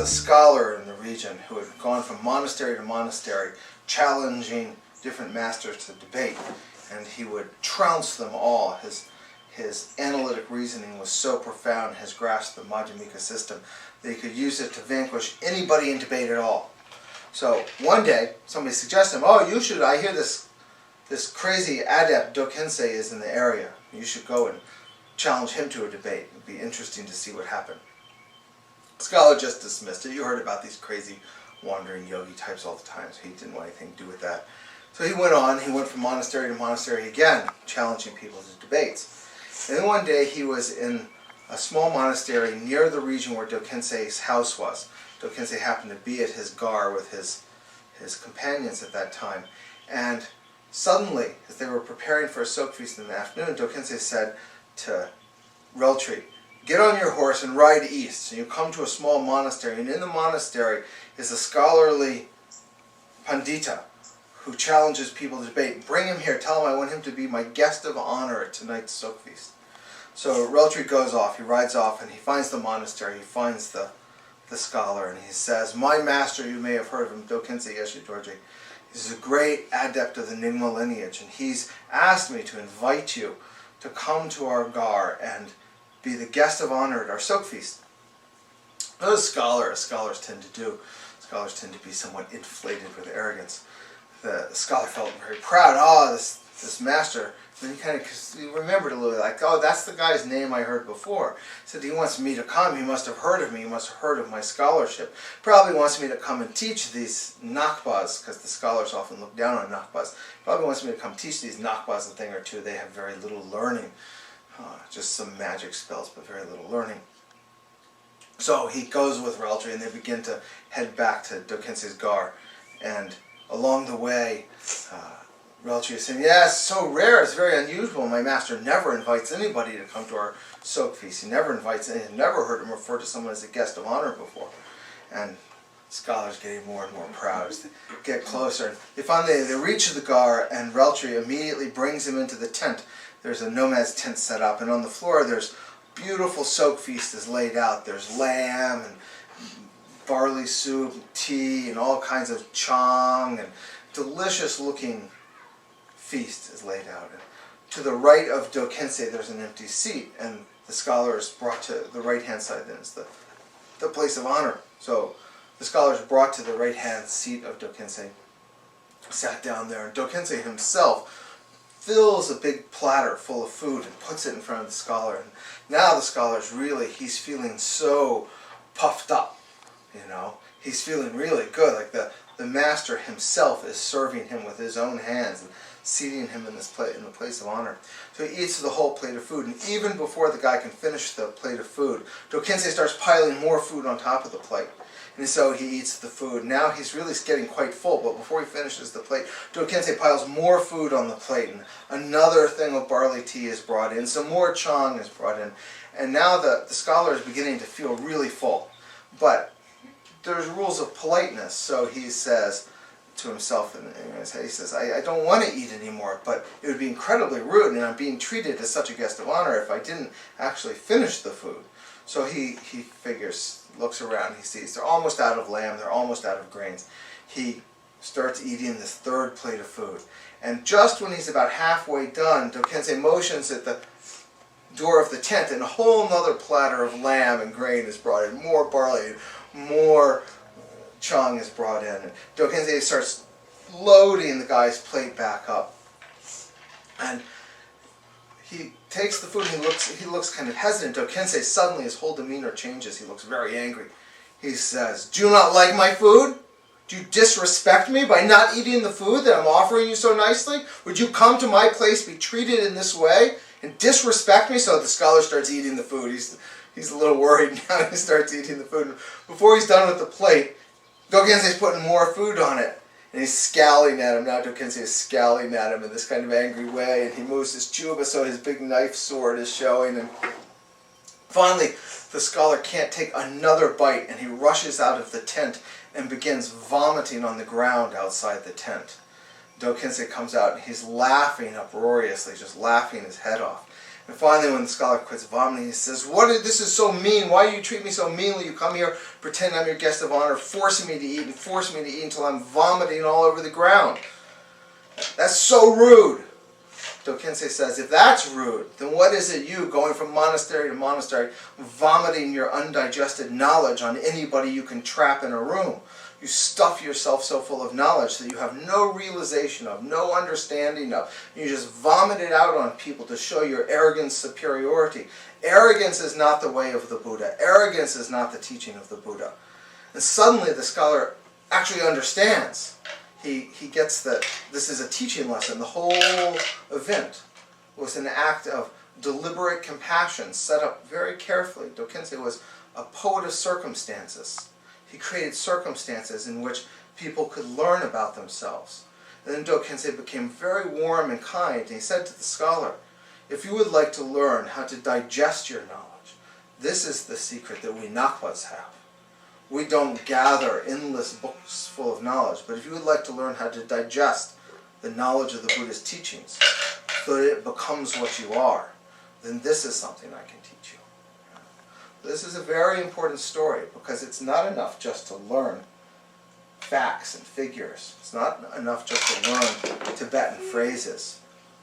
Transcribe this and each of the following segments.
a scholar in the region who had gone from monastery to monastery, challenging different masters to debate, and he would trounce them all. His analytic reasoning was so profound, his grasp of the Madhyamika system, that he could use it to vanquish anybody in debate at all. So one day, somebody suggested him, oh, you should, I hear this crazy adept Do Khyentse is in the area. You should go and challenge him to a debate. It would be interesting to see what happened. The scholar just dismissed it. You heard about these crazy wandering yogi types all the time, so he didn't want anything to do with that. So he went on, he went from monastery to monastery again, challenging people to debates. And then one day he was in a small monastery near the region where Do Khyentse's house was. Do Khyentse happened to be at his gar with his companions at that time. And suddenly, as they were preparing for a soak feast in the afternoon, Do Khyentse said to Reltree, get on your horse and ride east. And you come to a small monastery, and in the monastery is a scholarly pandita who challenges people to debate. Bring him here. Tell him I want him to be my guest of honor at tonight's soak feast. So Reltree goes off. He rides off, and he finds the monastery. He finds the scholar, and he says, my master, you may have heard of him, Do Khyentse Yeshe Dorje. He's a great adept of the Nyingma lineage, and he's asked me to invite you to come to our gar and be the guest of honor at our soak feast. As scholars tend to do. Scholars tend to be somewhat inflated with arrogance. The scholar felt very proud. Oh, this master. Then he remembered a little, like, oh, that's the guy's name I heard before. He said, he wants me to come. He must have heard of me. He must have heard of my scholarship. Probably wants me to come and teach these nakbas, because the scholars often look down on nakbas. Probably wants me to come teach these nakbas a thing or two. They have very little learning. Just some magic spells, but very little learning. So he goes with Reltree, and they begin to head back to Do Khyentse's gar. And along the way, Reltree is saying, yeah, it's so rare, it's very unusual. My master never invites anybody to come to our soak feast. He never invites any, I've never heard him refer to someone as a guest of honor before. And scholars getting more and more proud as they get closer. They finally reach the gar, and Reltree immediately brings him into the tent. There's a nomad's tent set up, and on the floor there's beautiful soak feast is laid out. There's lamb and barley soup, tea, and all kinds of chang, and delicious looking feast is laid out. And to the right of Do Khyentse there's an empty seat, and the scholar is brought to the right hand side. Then it's the place of honor. So the scholar is brought to the right hand seat of Do Khyentse, sat down there, and Do Khyentse himself fills a big platter full of food and puts it in front of the scholar. And now the scholar's really, he's feeling so puffed up, you know. He's feeling really good, like the master himself is serving him with his own hands and seating him in the place of honor. So he eats the whole plate of food, and even before the guy can finish the plate of food, Do Khyentse starts piling more food on top of the plate. And so he eats the food. Now he's really getting quite full, but before he finishes the plate, Do Khyentse piles more food on the plate, and another thing of barley tea is brought in, some more chang is brought in, and now the scholar is beginning to feel really full. But there's rules of politeness, so he says to himself, and he says, I don't want to eat anymore, but it would be incredibly rude, and I'm being treated as such a guest of honor if I didn't actually finish the food. So he figures, looks around, he sees they're almost out of lamb, they're almost out of grains. He starts eating this third plate of food. And just when he's about halfway done, Do Khyentse motions at the door of the tent, and a whole other platter of lamb and grain is brought in. More barley, more chang is brought in. And Do Khyentse starts loading the guy's plate back up. And he takes the food, and he looks kind of hesitant. Do Khyentse suddenly, his whole demeanor changes. He looks very angry. He says, do you not like my food? Do you disrespect me by not eating the food that I'm offering you so nicely? Would you come to my place, be treated in this way, and disrespect me? So the scholar starts eating the food. He's a little worried now. He starts eating the food. Before he's done with the plate, Do Khyentse's putting more food on it. And he's scowling at him. Now Do Khyentse is scowling at him in this kind of angry way. And he moves his chuba so his big knife sword is showing. And finally, the scholar can't take another bite, and he rushes out of the tent and begins vomiting on the ground outside the tent. Do Khyentse comes out, and he's laughing uproariously, just laughing his head off. And finally, when the scholar quits vomiting, he says, this is so mean. Why do you treat me so meanly? You come here, pretend I'm your guest of honor, forcing me to eat and forcing me to eat until I'm vomiting all over the ground. That's so rude. Do Khyentse says, if that's rude, then what is it you, going from monastery to monastery, vomiting your undigested knowledge on anybody you can trap in a room? You stuff yourself so full of knowledge that you have no realization of, no understanding of. You just vomit it out on people to show your arrogant superiority. Arrogance is not the way of the Buddha. Arrogance is not the teaching of the Buddha. And suddenly the scholar actually understands. He gets that this is a teaching lesson. The whole event was an act of deliberate compassion set up very carefully. Do Khyentse was a poet of circumstances. He created circumstances in which people could learn about themselves. And then Do Khyentse became very warm and kind, and he said to the scholar, if you would like to learn how to digest your knowledge, this is the secret that we Nakwas have. We don't gather endless books full of knowledge, but if you would like to learn how to digest the knowledge of the Buddha's teachings so that it becomes what you are, then this is something I can teach you. This is a very important story because it's not enough just to learn facts and figures. It's not enough just to learn Tibetan phrases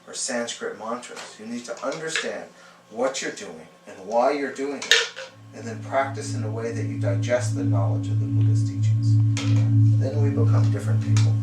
or Sanskrit mantras. You need to understand what you're doing and why you're doing it, and then practice in a way that you digest the knowledge of the Buddha's teachings. Then we become different people.